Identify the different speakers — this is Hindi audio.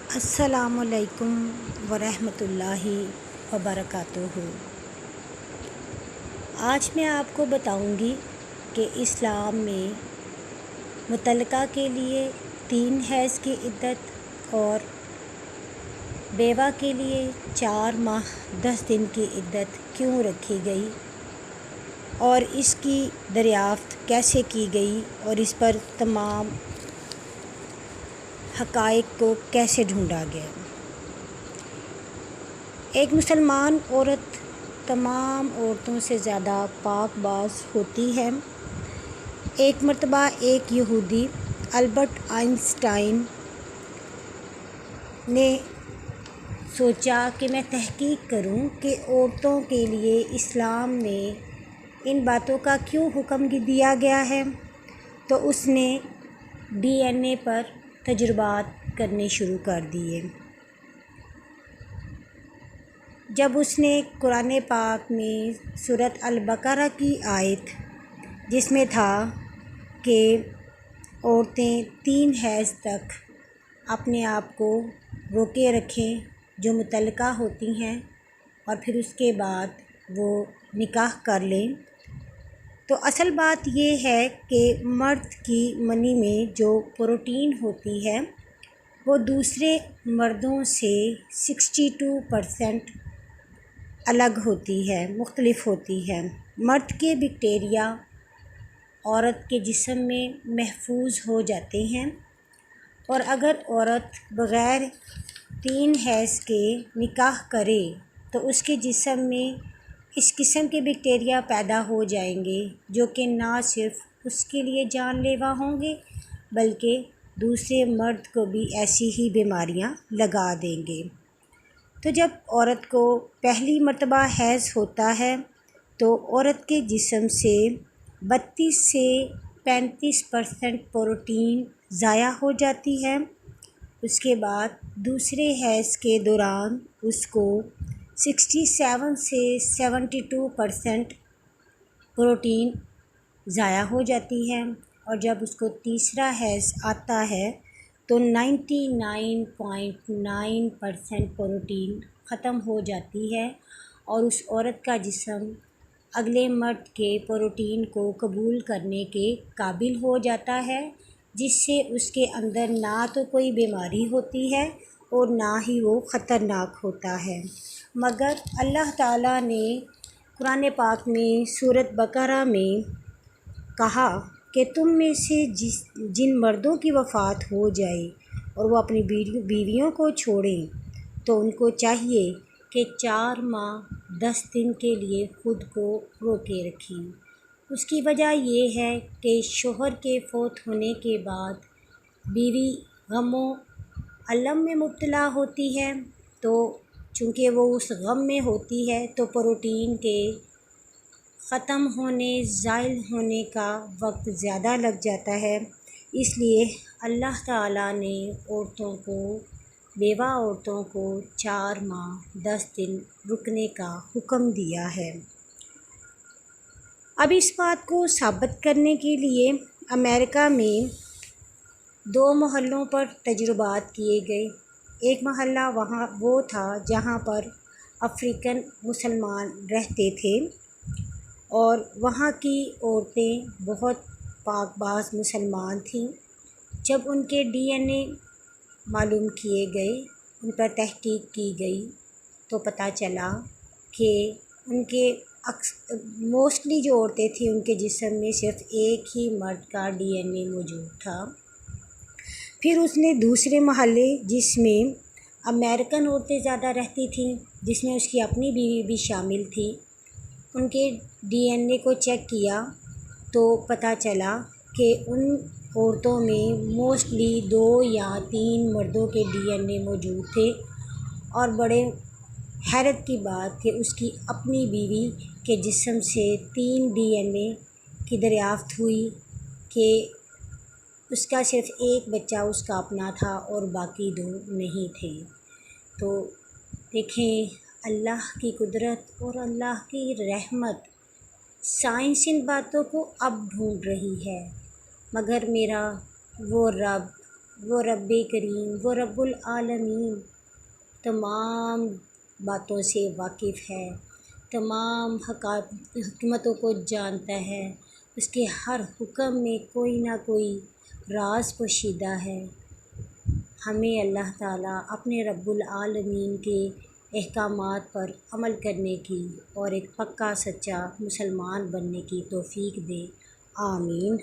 Speaker 1: अस्सलामुअलैकुम वरहमतुल्लाहि वबरकातुहू। आज मैं आपको बताऊंगी कि इस्लाम में मुतल्लका के लिए 3 हैज़ की इद्दत और बेवा के लिए 4 माह 10 दिन की इद्दत क्यों रखी गई और इसकी दरियाफ़्त कैसे की गई और इस पर तमाम हक़ाइक़ को कैसे ढूंढा गया। एक मुसलमान औरत तमाम औरतों से ज़्यादा पाकबाज़ होती है। एक मर्तबा एक यहूदी अल्बर्ट आइंस्टाइन ने सोचा कि मैं तहकीक करूं कि औरतों के लिए इस्लाम में इन बातों का क्यों हुक्म दिया गया है। तो उसने डीएनए पर तजुर्बात करने शुरू कर दिए। जब उसने कुरान पाक में सूरत अल-बकरा की आयत जिसमें था कि औरतें 3 हैज़ तक अपने आप को रोके रखें जो मुतल्लका होती हैं और फिर उसके बाद वो निकाह कर लें, तो असल बात ये है कि मर्द की मनी में जो प्रोटीन होती है वो दूसरे मर्दों से 62% अलग होती है, मुख्तलिफ होती है। मर्द के बैक्टीरिया औरत के जिस्म में महफूज हो जाते हैं और अगर औरत बग़ैर 3 हैज़ के निकाह करे तो उसके जिस्म में इस किस्म के बैक्टीरिया पैदा हो जाएंगे जो कि ना सिर्फ उसके लिए जानलेवा होंगे बल्कि दूसरे मर्द को भी ऐसी ही बीमारियां लगा देंगे। तो जब औरत को पहली मर्तबा हैज़ होता है तो औरत के जिस्म से 32 से 35% प्रोटीन ज़ाया हो जाती है। उसके बाद दूसरे हैज़ के दौरान उसको 67 से 72% प्रोटीन ज़ाया हो जाती है और जब उसको तीसरा हैज़ आता है तो 99.9% प्रोटीन ख़त्म हो जाती है और उस औरत का जिस्म अगले मर्द के प्रोटीन को कबूल करने के काबिल हो जाता है, जिससे उसके अंदर ना तो कोई बीमारी होती है और ना ही वो ख़तरनाक होता है। मगर अल्लाह ताला ने कुरान पाक में सूरत बकरा में कहा कि तुम में से जिन मर्दों की वफ़ात हो जाए और वो अपनी बीवियों को छोड़ें तो उनको चाहिए कि 4 माह 10 दिन के लिए ख़ुद को रोके रखें। उसकी वजह ये है कि शोहर के फ़ौत होने के बाद बीवी गमो अलम में मुब्तला होती है, तो चूँकि वो उस गम में होती है तो प्रोटीन के ख़त्म होने ज़ाइल होने का वक्त ज़्यादा लग जाता है। इसलिए अल्लाह ताला ने बेवा औरतों को 4 माह 10 दिन रुकने का हुक्म दिया है। अब इस बात को साबित करने के लिए अमेरिका में 2 मोहल्लों पर तजुर्बात किए गए। एक मोहल्ला वो था जहाँ पर अफ्रीकन मुसलमान रहते थे और वहाँ की औरतें बहुत पाकबाज़ मुसलमान थीं। जब उनके डीएनए मालूम किए गए, उन पर तहकीक की गई तो पता चला कि उनके मोस्टली जो औरतें थीं उनके जिस्म में सिर्फ एक ही मर्द का डीएनए मौजूद था। फिर उसने दूसरे मोहल्ले जिसमें अमेरिकन औरतें ज़्यादा रहती थीं, जिसमें उसकी अपनी बीवी भी शामिल थी, उनके डीएनए को चेक किया तो पता चला कि उन औरतों में मोस्टली 2 या 3 मर्दों के डीएनए मौजूद थे और बड़े हैरत की बात कि उसकी अपनी बीवी के जिस्म से 3 डीएनए की दरियाफ़्त हुई कि उसका सिर्फ़ एक बच्चा उसका अपना था और बाकी 2 नहीं थे। तो देखें अल्लाह की कुदरत और अल्लाह की रहमत। साइंस इन बातों को अब ढूंढ रही है, मगर मेरा वो रब वो रब्बे करीम, वो रब्बुल आलमीन तमाम बातों से वाकिफ़ है, तमाम हकमतों को जानता है। उसके हर हुक्म में कोई ना कोई राज पोशीदा है। हमें अल्लाह ताला अपने रब्बुल आलमीन के अहकामात पर अमल करने की और एक पक्का सच्चा मुसलमान बनने की तौफ़ीक दे। आमीन।